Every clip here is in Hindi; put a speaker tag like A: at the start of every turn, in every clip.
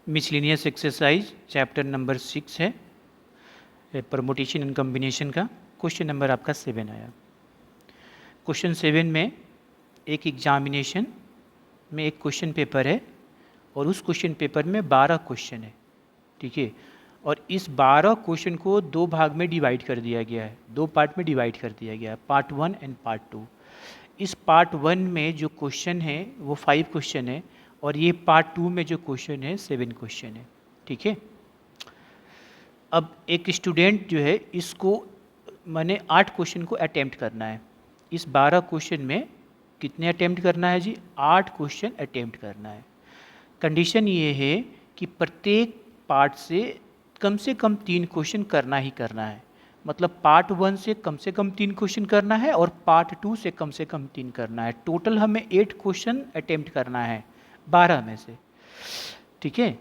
A: मिसलिनियस एक्सरसाइज चैप्टर नंबर 6 है, परमुटेशन एंड कॉम्बिनेशन का। क्वेश्चन नंबर आपका 7 आया। क्वेश्चन 7 में एक एग्जामिनेशन में एक क्वेश्चन पेपर है और उस क्वेश्चन पेपर में 12 क्वेश्चन है, ठीक है। और इस 12 क्वेश्चन को दो भाग में डिवाइड कर दिया गया है, दो पार्ट में डिवाइड कर दिया गया है, पार्ट 1 एंड पार्ट 2। इस पार्ट 1 में जो क्वेश्चन है वो 5 क्वेश्चन है और ये पार्ट 2 में जो क्वेश्चन है 7 क्वेश्चन है, ठीक है। अब एक स्टूडेंट जो है इसको मैंने 8 क्वेश्चन को अटेम्प्ट करना है। इस 12 क्वेश्चन में कितने अटेम्प्ट करना है जी? 8 क्वेश्चन अटेम्प्ट करना है। कंडीशन ये है कि प्रत्येक पार्ट से कम 3 क्वेश्चन करना ही करना है। मतलब पार्ट 1 से कम 3 क्वेश्चन करना है और पार्ट 2 से कम 3 करना है। टोटल हमें 8 क्वेश्चन अटेम्प्ट करना है 12 में से, ठीक है।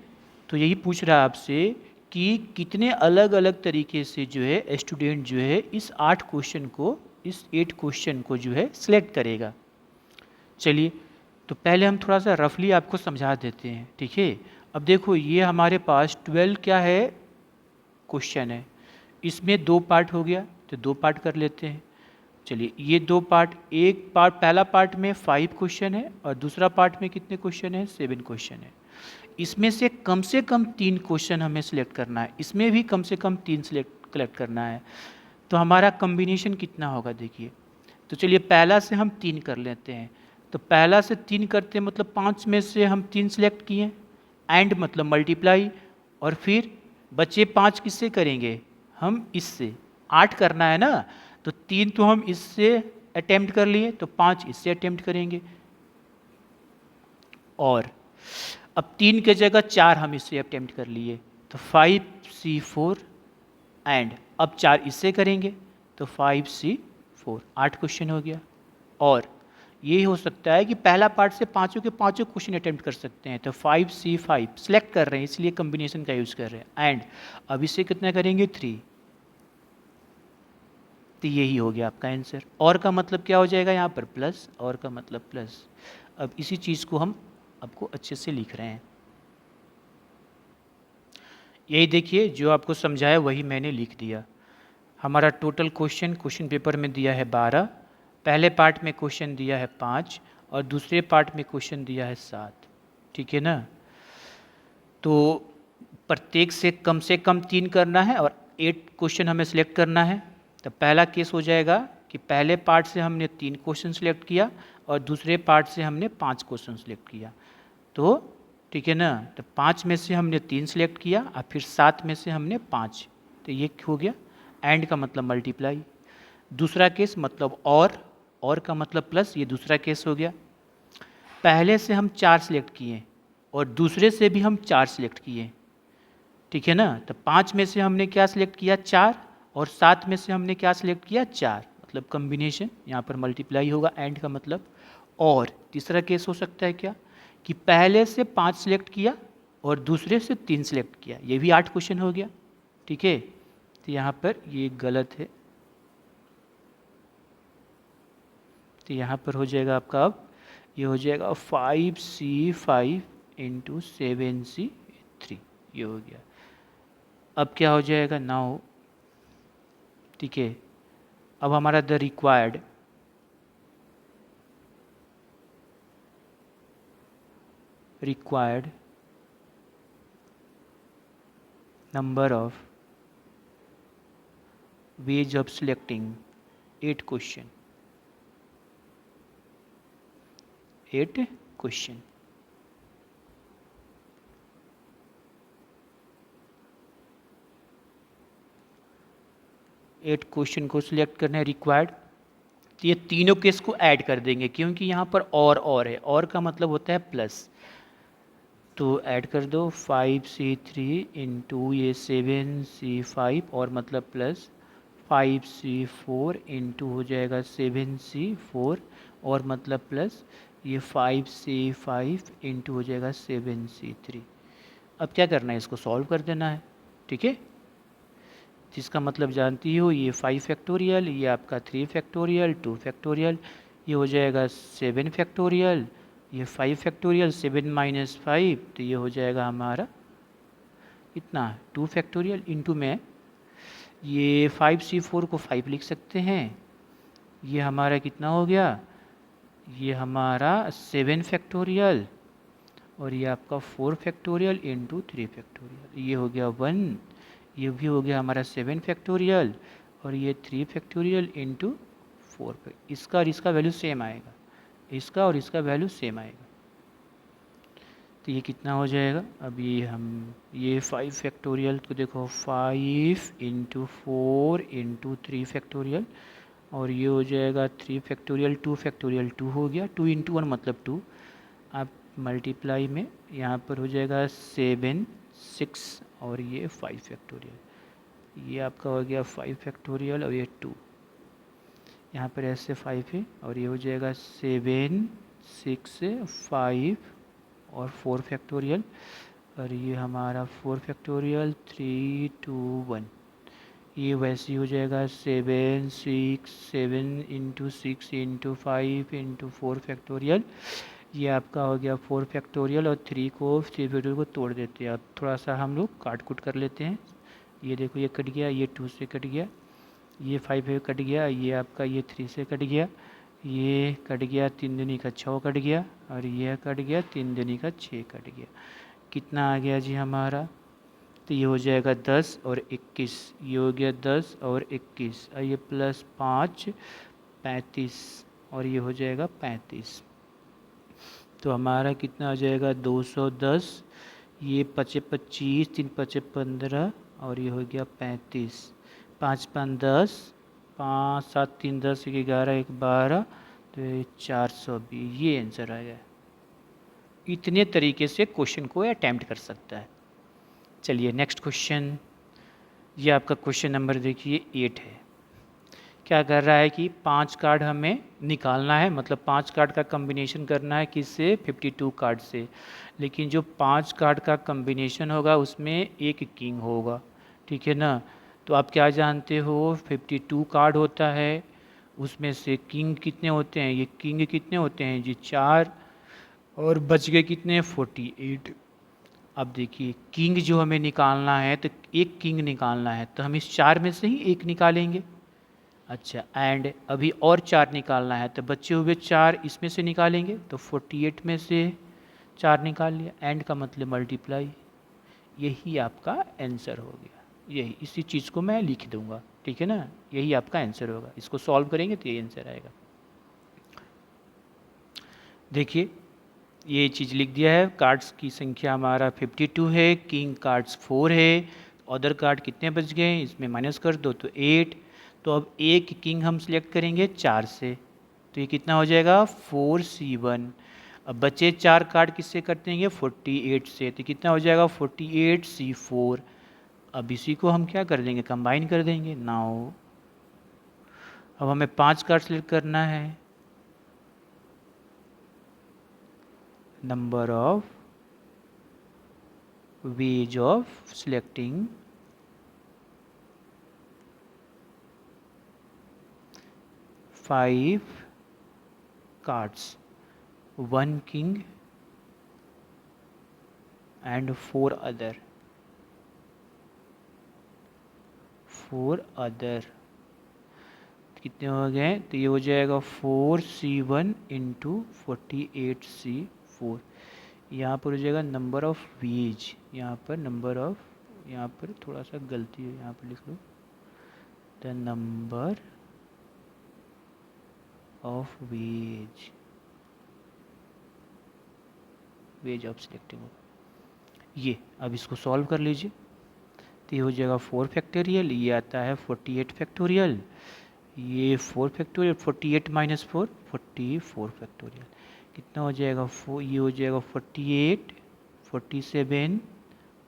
A: तो यही पूछ रहा है आपसे कि कितने अलग अलग तरीके से जो है स्टूडेंट जो है इस 8 क्वेश्चन को, इस 8 क्वेश्चन को जो है सिलेक्ट करेगा। चलिए, तो पहले हम थोड़ा सा रफली आपको समझा देते हैं, ठीक है। अब देखो, ये हमारे पास 12 क्या है क्वेश्चन है, इसमें 2 पार्ट हो गया, तो 2 पार्ट कर लेते हैं। चलिए, ये 2 पार्ट, एक पार्ट पहला पार्ट में 5 क्वेश्चन है और दूसरा पार्ट में कितने क्वेश्चन है? 7 क्वेश्चन है। इसमें से कम 3 क्वेश्चन हमें सिलेक्ट करना है, इसमें भी कम से कम 3 कलेक्ट करना है। तो हमारा कॉम्बिनेशन कितना होगा देखिए। तो चलिए पहला से हम 3 कर लेते हैं। तो पहला से 3 करते हैं मतलब 5 में से हम 3 सिलेक्ट किए, एंड मतलब मल्टीप्लाई, और फिर बचे 5 किससे करेंगे? हम इससे। 8 करना है ना, तो 3 तो हम इससे अटेम्प्ट कर लिए, तो 5 इससे अटेम्प्ट करेंगे। और अब 3 के जगह 4 हम इससे अटेम्प्ट कर लिए, तो 5C4, एंड अब 4 इससे करेंगे तो 5C4। 8 क्वेश्चन हो गया। और ये हो सकता है कि पहला पार्ट से पांचों के पांचों क्वेश्चन अटेम्प्ट कर सकते हैं, तो 5C5 सेलेक्ट कर रहे हैं, इसलिए कॉम्बिनेशन का यूज़ कर रहे हैं। एंड अब इससे कितना करेंगे? 3। तो यही हो गया आपका आंसर। और का मतलब क्या हो जाएगा यहाँ पर? प्लस। और का मतलब प्लस। अब इसी चीज़ को हम आपको अच्छे से लिख रहे हैं। यही देखिए, जो आपको समझाया वही मैंने लिख दिया। हमारा टोटल क्वेश्चन पेपर में दिया है 12, पहले पार्ट में क्वेश्चन दिया है 5 और दूसरे पार्ट में क्वेश्चन दिया है 7, ठीक है ना। तो प्रत्येक से कम 3 करना है और 8 क्वेश्चन हमें सिलेक्ट करना है। तो पहला केस हो जाएगा कि पहले पार्ट से हमने 3 क्वेश्चन सिलेक्ट किया और दूसरे पार्ट से हमने 5 क्वेश्चन सिलेक्ट किया, तो ठीक है ना। तो 5 में से हमने 3 सिलेक्ट किया और फिर 7 में से हमने 5, तो ये हो गया। एंड का मतलब मल्टीप्लाई। दूसरा केस मतलब और का मतलब प्लस, ये दूसरा केस हो गया। पहले से हम 4 सिलेक्ट किए और दूसरे से भी हम 4 सिलेक्ट किए, ठीक है ना। तो 5 में से हमने क्या सिलेक्ट किया? 4, और 7 में से हमने क्या सिलेक्ट किया? 4, मतलब कॉम्बिनेशन, यहाँ पर मल्टीप्लाई होगा। एंड का मतलब। और तीसरा केस हो सकता है क्या, कि पहले से 5 सिलेक्ट किया और दूसरे से 3 सिलेक्ट किया, ये भी 8 क्वेश्चन हो गया, ठीक है। तो यहाँ पर ये गलत है, तो यहाँ पर हो जाएगा आपका, अब ये हो जाएगा 5C5 इंटू 7C3, ये हो गया। अब क्या हो जाएगा? 9, ठीक है। अब हमारा the required number of ways of selecting 8 question. 8 question. Question को सिलेक्ट करना है रिक्वायर्ड। तो ये तीनों केस को ऐड कर देंगे, क्योंकि यहाँ पर और है, और का मतलब होता है प्लस। तो ऐड कर दो 5C3 इंटू ये 7C5, और मतलब प्लस 5C4 इंटू हो जाएगा 7C4, और मतलब प्लस ये 5C5 इंटू हो जाएगा 7C3। अब क्या करना है? इसको सॉल्व कर देना है, ठीक है। जिसका मतलब जानती हो, ये 5 फैक्टोरियल, ये आपका 3 फैक्टोरियल, 2 फैक्टोरियल, ये हो जाएगा 7 फैक्टोरियल, ये 5 फैक्टोरियल, 7 - 5, तो ये हो जाएगा हमारा इतना 2 फैक्टोरियल इंटू में ये 5c4 को 5 लिख सकते हैं, ये हमारा कितना हो गया, ये हमारा 7 फैक्टोरियल, और ये आपका 4 फैक्टोरियल इंटू 3 फैक्टोरियल, ये हो गया 1, ये भी हो गया हमारा 7 फैक्टोरियल, और ये 3 फैक्टोरियल इंटू 4। इसका और इसका वैल्यू सेम आएगा, इसका और इसका वैल्यू सेम आएगा, तो ये कितना हो जाएगा। अभी हम ये 5 फैक्टोरियल को देखो, 5 इंटू 4 इंटू 3 फैक्टोरियल, और ये हो जाएगा 3 फैक्टोरियल, 2 फैक्टोरियल 2 हो गया, 2 इंटू 1 मतलब 2, आप मल्टीप्लाई में यहाँ पर हो जाएगा 7 6 और ये 5 फैक्टोरियल, ये आपका हो गया 5 फैक्टोरियल और ये 2, यहाँ पर ऐसे 5 है, और ये हो जाएगा 7 6 5 और 4 फैक्टोरियल, और ये हमारा 4 फैक्टोरियल 3 2 1, ये वैसे ही हो जाएगा 7 6 7 इंटू 6 इंटू 5 इंटू 4 फैक्टोरियल, ये आपका हो गया 4 फैक्टोरियल, और 3 फैक्टोरियल को तोड़ देते हैं। अब थोड़ा सा हम लोग काट कुट कर लेते हैं, ये देखो ये कट गया, ये 2 से कट गया, ये 5 है कट गया, ये आपका ये 3 से कट गया, ये कट गया, 3 दूनी का 6 कट गया, और ये कट गया, 3 दूनी का 6 कट गया, कितना आ गया जी हमारा, तो ये हो जाएगा 10 और 21, ये हो गया 10 और 21, और ये प्लस 5 35, और ये हो जाएगा 35, तो हमारा कितना आ जाएगा 210, ये 5 25 3 5 15, और ये हो गया 35, 5 5 10, 5 7 3 10 1 11 1 12, तो ये 420, ये आंसर आ गया। इतने तरीके से क्वेश्चन को अटैम्प्ट कर सकता है। चलिए नेक्स्ट क्वेश्चन, ये आपका क्वेश्चन नंबर देखिए 8 है। क्या कर रहा है कि 5 कार्ड हमें निकालना है, मतलब 5 कार्ड का कम्बिनेशन करना है किससे, 52 कार्ड से, लेकिन जो 5 कार्ड का कम्बिनेशन होगा उसमें एक किंग होगा, ठीक है ना। तो आप क्या जानते हो, 52 कार्ड होता है, उसमें से किंग कितने होते हैं, ये किंग कितने होते हैं जी 4, और बच गए कितने 48। अब देखिए किंग जो हमें निकालना है, तो एक किंग निकालना है, तो हम इस 4 में से ही एक निकालेंगे। अच्छा, एंड अभी और 4 निकालना है, तो बचे हुए 4 इसमें से निकालेंगे, तो 48 में से 4 निकाल लिया, एंड का मतलब मल्टीप्लाई, यही आपका आंसर हो गया। यही इसी चीज़ को मैं लिख दूंगा, ठीक है ना, यही आपका आंसर होगा, इसको सॉल्व करेंगे तो यही आंसर आएगा। देखिए ये चीज़ लिख दिया है, कार्ड्स की संख्या हमारा 52 है, किंग कार्ड्स 4 है, अदर कार्ड कितने बच गए, इसमें माइनस कर दो तो 8, तो अब एक किंग हम सिलेक्ट करेंगे 4 से, तो ये कितना हो जाएगा 4c1। अब बचे 4 कार्ड किससे कर देंगे 48 से, तो कितना हो जाएगा 48c4। अब इसी को हम क्या कर देंगे, कंबाइन कर देंगे। नाउ अब हमें 5 कार्ड सिलेक्ट करना है, number of ways of selecting 5 cards, 1 king and 4 other, 4 other कितने हो गए, तो ये हो जाएगा 4c1 इंटू 48c4। यहाँ पर हो जाएगा नंबर ऑफ वेज, यहाँ पर नंबर ऑफ, यहाँ पर थोड़ा सा गलती है, यहाँ पर लिख लो the number of ways, ways of selecting. ये अब इसको सॉल्व कर लीजिए, तो ये हो जाएगा 4 फैक्टोरियल, ये आता है 48 फैक्टोरियल, ये 4 फैक्टोरियल, 48 माइनस 4 44 फैक्टोरियल, कितना हो जाएगा 4, ये हो जाएगा 48 47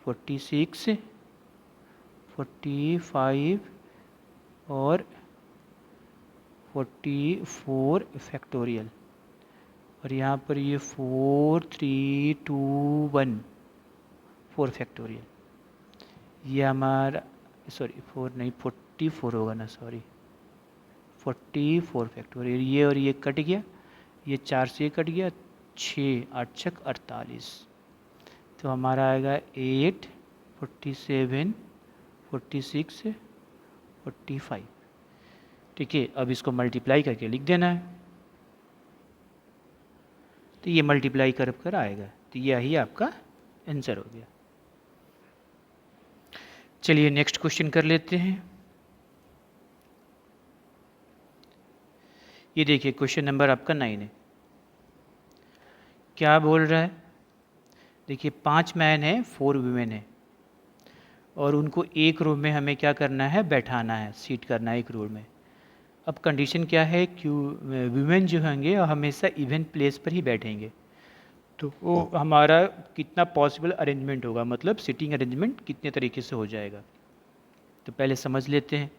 A: 46 45 और 44 फैक्टोरियल, और यहाँ पर ये 4 3 2 1 4 फैक्टोरियल, ये हमारा सॉरी 4 नहीं 44 होगा ना, सॉरी 44 फैक्टोरियल, ये और ये कट गया, ये 4 से कट गया, 6 8 6 48, तो हमारा आएगा 8 47, 46, 45। ठीक है, अब इसको मल्टीप्लाई करके लिख देना है, तो ये मल्टीप्लाई कर आएगा, तो यही आपका आंसर हो गया। चलिए नेक्स्ट क्वेश्चन कर लेते हैं। ये देखिए क्वेश्चन नंबर आपका 9 है। क्या बोल रहा है, देखिए 5 मैन है 4 वुमेन है, और उनको एक रो में हमें क्या करना है, बैठाना है, सीट करना है एक रो में। अब कंडीशन क्या है कि वुमेन जो होंगे हमेशा इवन प्लेस पर ही बैठेंगे, तो वो हमारा कितना पॉसिबल अरेंजमेंट होगा, मतलब सीटिंग अरेंजमेंट कितने तरीके से हो जाएगा। तो पहले समझ लेते हैं।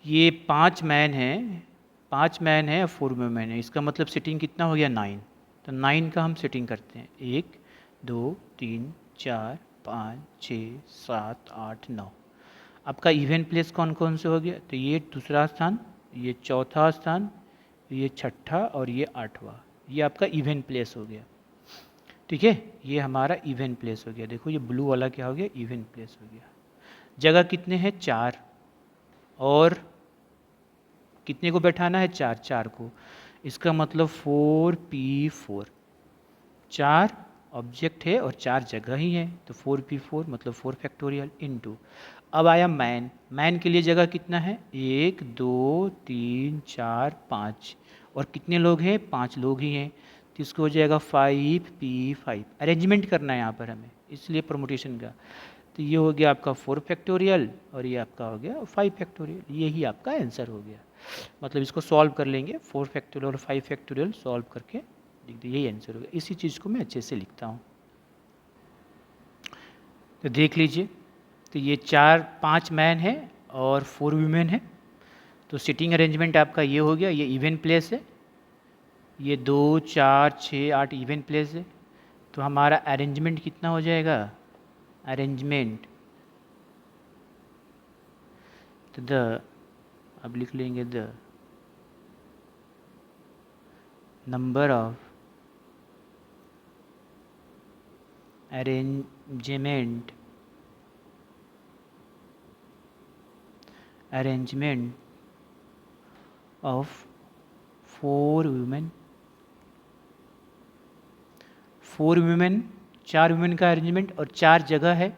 A: ये 5 मैन हैं, 5 मैन है और 4 वुमेन है, इसका मतलब सीटिंग कितना हो गया 9। तो 9 का हम सेटिंग करते हैं, 1 2 3 4 5 6 7 8 9। आपका इवन प्लेस कौन कौन से हो गया, तो ये दूसरा स्थान, ये चौथा स्थान, ये छठा और ये 8वां, ये आपका इवन प्लेस हो गया। ठीक है, ये हमारा इवन प्लेस हो गया। देखो ये ब्लू वाला क्या हो गया, इवन प्लेस हो गया। जगह कितने हैं, 4, और कितने को बैठाना है, 4, 4 को। इसका मतलब 4p4, 4 ऑब्जेक्ट है और 4 जगह ही है, तो 4p4 मतलब 4 फैक्टोरियल इनटू। अब आया मैन, मैन के लिए जगह कितना है, 1 2 3 4 5, और कितने लोग हैं, 5 लोग ही हैं, तो इसको हो जाएगा 5p5। अरेंजमेंट करना है यहाँ पर हमें, इसलिए परमुटेशन का। तो ये हो गया आपका 4 फैक्टोरियल और ये आपका हो गया 5 फैक्टोरियल, यही आपका आंसर हो गया। मतलब इसको सॉल्व कर लेंगे, 4 फैक्टोरियल और 5 फैक्टोरियल सॉल्व करके लिख दिए, यही आंसर हो गया। इसी चीज़ को मैं अच्छे से लिखता हूँ, तो देख लीजिए। तो ये 5 मैन है और 4 वुमेन है, तो सिटिंग अरेंजमेंट आपका ये हो गया, ये इवन प्लेस है, ये 2 4 6 8 इवन प्लेस है, तो हमारा अरेंजमेंट कितना हो जाएगा, अरेंजमेंट, तो अब लिख लेंगे the number of arrangement of 4 women, 4 women, 4 women का अरेंजमेंट और 4 जगह है,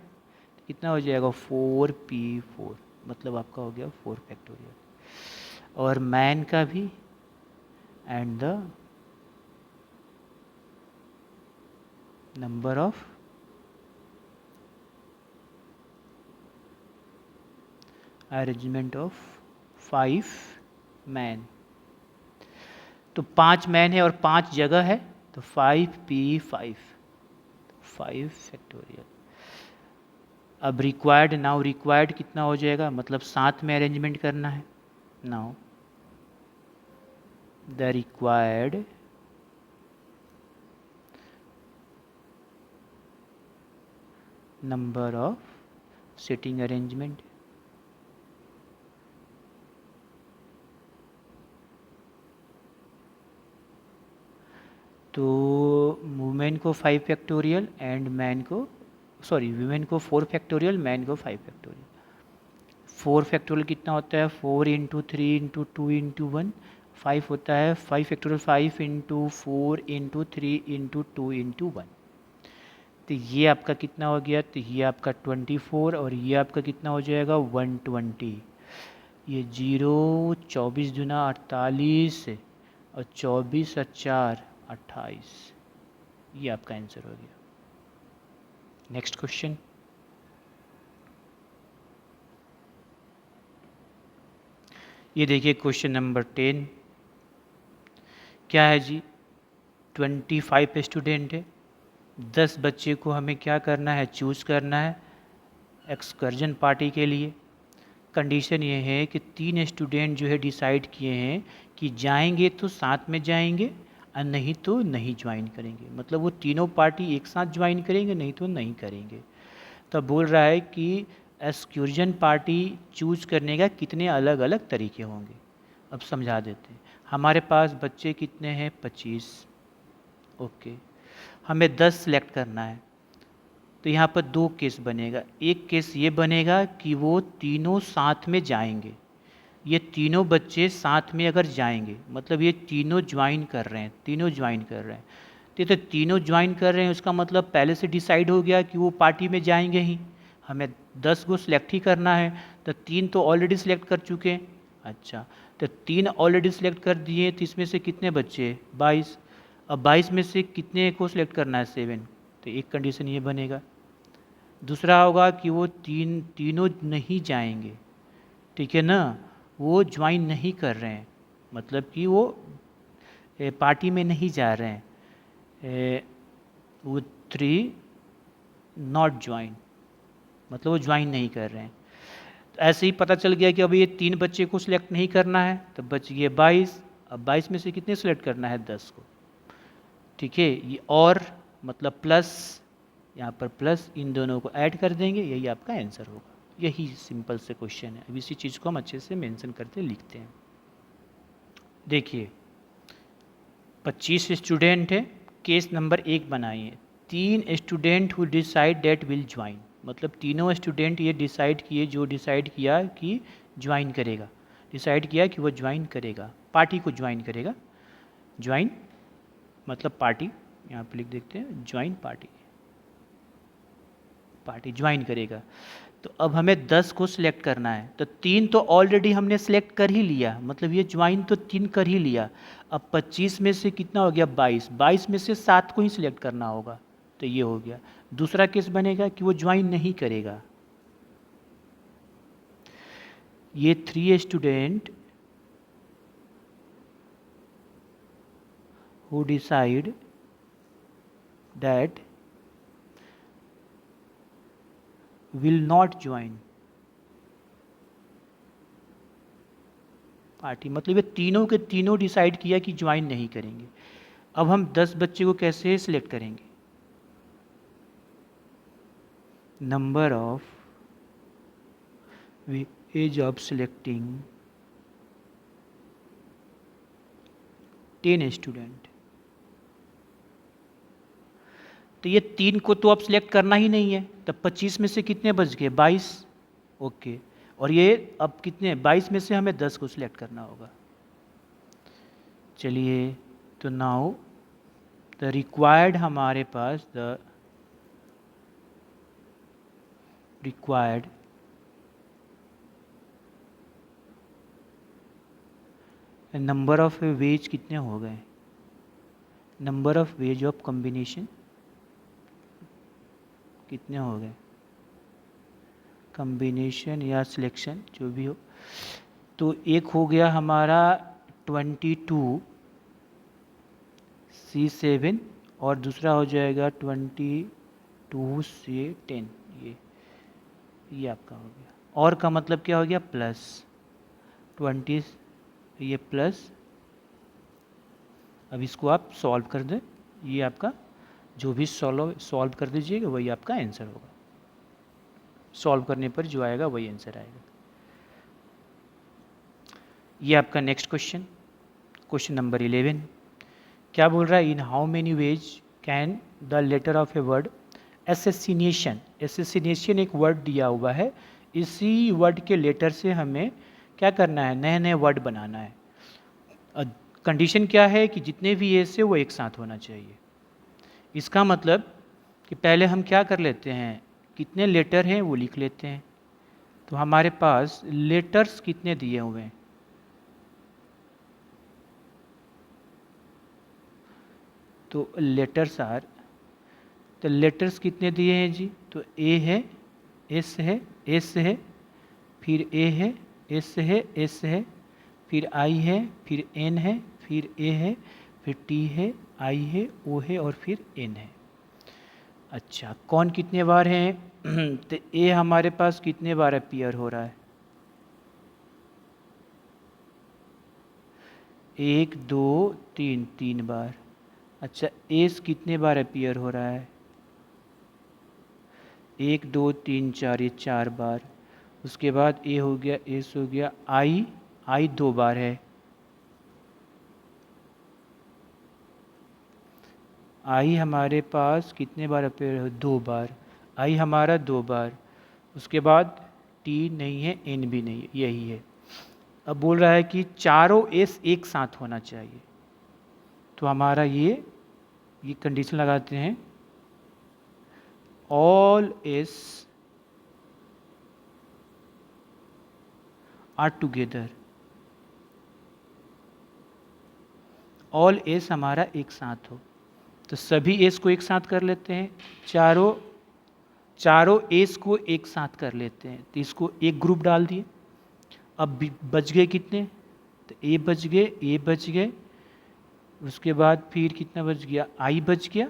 A: कितना हो जाएगा 4p4, मतलब आपका हो गया 4 फैक्टोरियल। और मैन का भी, and the number of arrangement of 5 man. तो 5 मैन है और 5 जगह है, तो 5p5, 5 फैक्टोरियल। अब रिक्वायर्ड, नाउ रिक्वायर्ड कितना हो जाएगा, मतलब 7 में अरेंजमेंट करना है। Now the required number of sitting arrangement, तो वुमेन को 5 फैक्टोरियल एंड मैन को, सॉरी वुमेन को 4 फैक्टोरियल, मैन को 5 फैक्टोरियल। 4 फैक्टोरियल कितना होता है, 4 इंटू 3 इंटू 2 इंटू 1, 5 होता है, 5 factorial 5 into 4 into 3 into 2 into 1, तो ये आपका कितना हो गया, तो ये आपका 24, और ये आपका कितना हो जाएगा 120। ये 0 24 दूना 48 और 24 और 4 28, ये आपका आंसर हो गया। नेक्स्ट क्वेश्चन, ये देखिए क्वेश्चन नंबर 10। क्या है जी, 25 स्टूडेंट है, 10 बच्चे को हमें क्या करना है, चूज़ करना है एक्सकर्जन पार्टी के लिए। कंडीशन ये है कि 3 स्टूडेंट जो है डिसाइड किए हैं कि जाएंगे तो साथ में जाएंगे और नहीं तो नहीं ज्वाइन करेंगे, मतलब वो तीनों पार्टी एक साथ ज्वाइन करेंगे, नहीं तो नहीं करेंगे। तो बोल रहा है कि एक्सकर्जन पार्टी चूज करने का कितने अलग अलग तरीके होंगे। अब समझा देते हैं। हमारे पास बच्चे कितने हैं, 25। ओके, हमें 10 सेलेक्ट करना है, तो यहाँ पर दो केस बनेगा। एक केस ये बनेगा कि वो तीनों साथ में जाएंगे, ये तीनों बच्चे साथ में अगर जाएंगे, मतलब ये तीनों ज्वाइन कर रहे हैं, तीनों ज्वाइन कर रहे हैं, तो तीनों ज्वाइन कर रहे हैं, उसका मतलब पहले से डिसाइड हो गया कि वो पार्टी में जाएंगे ही। हमें 10 को सिलेक्ट ही करना है, तो 3 तो ऑलरेडी सिलेक्ट कर चुके हैं। अच्छा, तो 3 ऑलरेडी सिलेक्ट कर दिए, तो इसमें से कितने बच्चे? 22। अब 22 में से कितने को सिलेक्ट करना है? 7। तो एक कंडीशन ये बनेगा। दूसरा होगा कि वो तीनों नहीं जाएंगे, ठीक है ना, वो ज्वाइन नहीं कर रहे हैं, मतलब कि वो पार्टी में नहीं जा रहे हैं। वो 3 नॉट ज्वाइन, मतलब वो ज्वाइन नहीं कर रहे हैं। तो ऐसे ही पता चल गया कि अभी ये 3 बच्चे को सिलेक्ट नहीं करना है, तो बच गए 22। अब 22 में से कितने सिलेक्ट करना है? 10 को, ठीक है। ये और मतलब प्लस, यहाँ पर प्लस, इन दोनों को ऐड कर देंगे, यही आपका आंसर होगा। यही सिंपल से क्वेश्चन है। अब इसी चीज़ को हम अच्छे से मेंशन करते लिखते हैं। देखिए 25 स्टूडेंट है, केस नंबर 1 बनाइए। 3 student who decide that will join, मतलब तीनों स्टूडेंट ये डिसाइड किए, जो डिसाइड किया कि ज्वाइन करेगा, डिसाइड किया कि वो ज्वाइन करेगा, पार्टी को ज्वाइन करेगा। ज्वाइन मतलब पार्टी, यहाँ पे लिख देते हैं ज्वाइन पार्टी, पार्टी ज्वाइन करेगा। तो अब हमें 10 को सिलेक्ट करना है, तो 3 तो ऑलरेडी हमने सिलेक्ट कर ही लिया, मतलब ये ज्वाइन तो 3 कर ही लिया। अब 25 में से कितना हो गया? 22। 22 में से 7 को ही सिलेक्ट करना होगा, तो ये हो गया। दूसरा केस बनेगा कि वो ज्वाइन नहीं करेगा। ये 3 student who decide that will not join party, मतलब ये तीनों के तीनों डिसाइड किया कि ज्वाइन नहीं करेंगे। अब हम 10 बच्चे को कैसे सिलेक्ट करेंगे? Number of age of selecting 10 student. तो ये 3 को तो अब सिलेक्ट करना ही नहीं है, तब 25 में से कितने बच गए? 22। ओके, और ये अब कितने? 22 में से हमें 10 को सिलेक्ट करना होगा। चलिए, तो नाउ द रिक्वायर्ड, हमारे पास the required number of ways कितने हो गए? Number of ways of combination कितने हो गए? कॉम्बिनेशन या सिलेक्शन जो भी हो, तो एक हो गया हमारा 22 C7, और दूसरा हो जाएगा 22 से 10। ये आपका हो गया। और का मतलब क्या हो गया? प्लस 20, ये प्लस। अब इसको आप सॉल्व कर दें, ये आपका जो भी सॉल्व कर दीजिएगा वही आपका आंसर होगा। सॉल्व करने पर जो आएगा वही आंसर आएगा। ये आपका नेक्स्ट क्वेश्चन, क्वेश्चन नंबर 11। क्या बोल रहा है? In how many ways can the letter of a word assassination, assassination एक वर्ड दिया हुआ है, इसी वर्ड के लेटर से हमें क्या करना है? नए नए वर्ड बनाना है। कंडीशन क्या है कि जितने भी एस है वो एक साथ होना चाहिए। इसका मतलब कि पहले हम क्या कर लेते हैं, कितने लेटर हैं वो लिख लेते हैं। तो हमारे पास लेटर्स कितने दिए हुए हैं? तो लेटर्स आर, तो लेटर्स कितने दिए हैं जी? तो ए है, एस है, एस है, फिर ए है, एस है, एस है, फिर आई है, फिर एन है, फिर ए है, फिर टी है, आई है, ओ है, और फिर एन है। अच्छा, कौन कितने बार हैं? तो ए हमारे पास कितने बार अपीयर हो रहा है? 1 2 3, 3 बार। अच्छा, एस कितने बार अपीयर हो रहा है? 1 2 3 4, ये 4 बार। उसके बाद ए हो गया, एस हो गया, आई 2 बार है, आई हमारे पास कितने बार अपीयर हो? 2 बार। आई हमारा 2 बार, उसके बाद टी नहीं है, एन भी नहीं है, यही है। अब बोल रहा है कि चारों एस एक साथ होना चाहिए, तो हमारा ये कंडीशन लगाते हैं, all S R together, all S हमारा एक साथ हो, तो सभी एस को एक साथ कर लेते हैं, चारों एस को एक साथ कर लेते हैं, तो इसको एक ग्रुप डाल दिए। अब बच गए कितने, तो ए बच गए, उसके बाद फिर कितना बच गया, आई बच गया,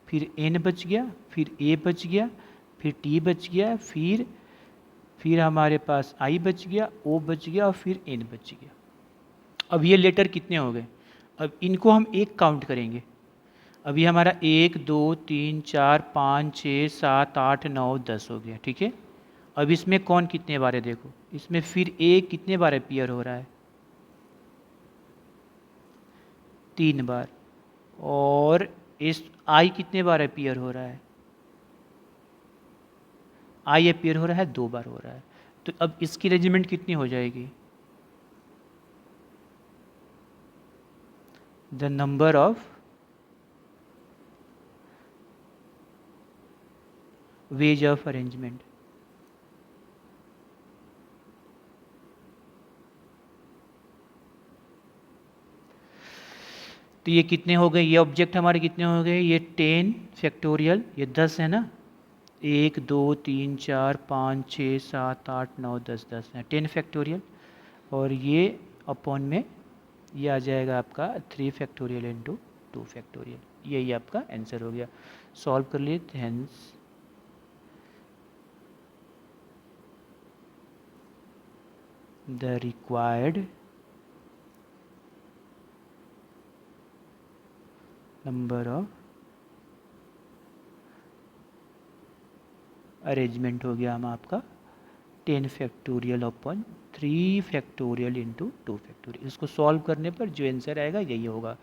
A: फिर एन बच गया, फिर ए बच गया, फिर टी बच गया, फिर हमारे पास आई बच गया, ओ बच गया और फिर एन बच गया। अब ये लेटर कितने हो गए, अब इनको हम एक काउंट करेंगे। अब ये हमारा 1 2 3 4 5 6 7 8 9 10 हो गया, ठीक है। अब इसमें कौन कितने बार है देखो, इसमें फिर ए कितने बार अपीयर हो रहा है, 3 बार, और इस आई कितने बार अपीयर हो रहा है, आई अपीयर हो रहा है 2 बार हो रहा है। तो अब इसकी अरेंजमेंट कितनी हो जाएगी, the number of ways of arrangement, तो ये कितने हो गए, ये ऑब्जेक्ट हमारे कितने हो गए, ये 10 फैक्टोरियल, ये 10 है ना, 1 2 3 4 5 6 7 8 9 10 10 है, 10 फैक्टोरियल, और ये अपॉन में ये आ जाएगा आपका 3 फैक्टोरियल इंटू 2 फैक्टोरियल, यही आपका आंसर हो गया। सॉल्व कर लिए, hence the required number of arrangement हो गया हम आपका 10 factorial upon 3 factorial into 2 factorial. इसको सॉल्व करने पर जो आंसर आएगा यही होगा।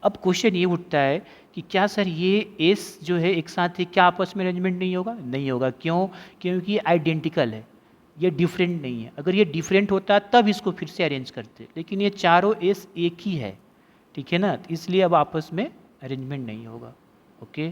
A: अब क्वेश्चन ये उठता है कि क्या सर ये एस जो है एक साथ है, क्या आपस में अरेंजमेंट नहीं होगा, नहीं होगा, क्यों, क्योंकि ये आइडेंटिकल है, ये डिफरेंट नहीं है। अगर ये डिफरेंट होता तब इसको फिर से अरेंज करते, लेकिन ये चारों एस एक ही है, ठीक है ना, इसलिए अब आपस में अरेंजमेंट नहीं होगा। ओके।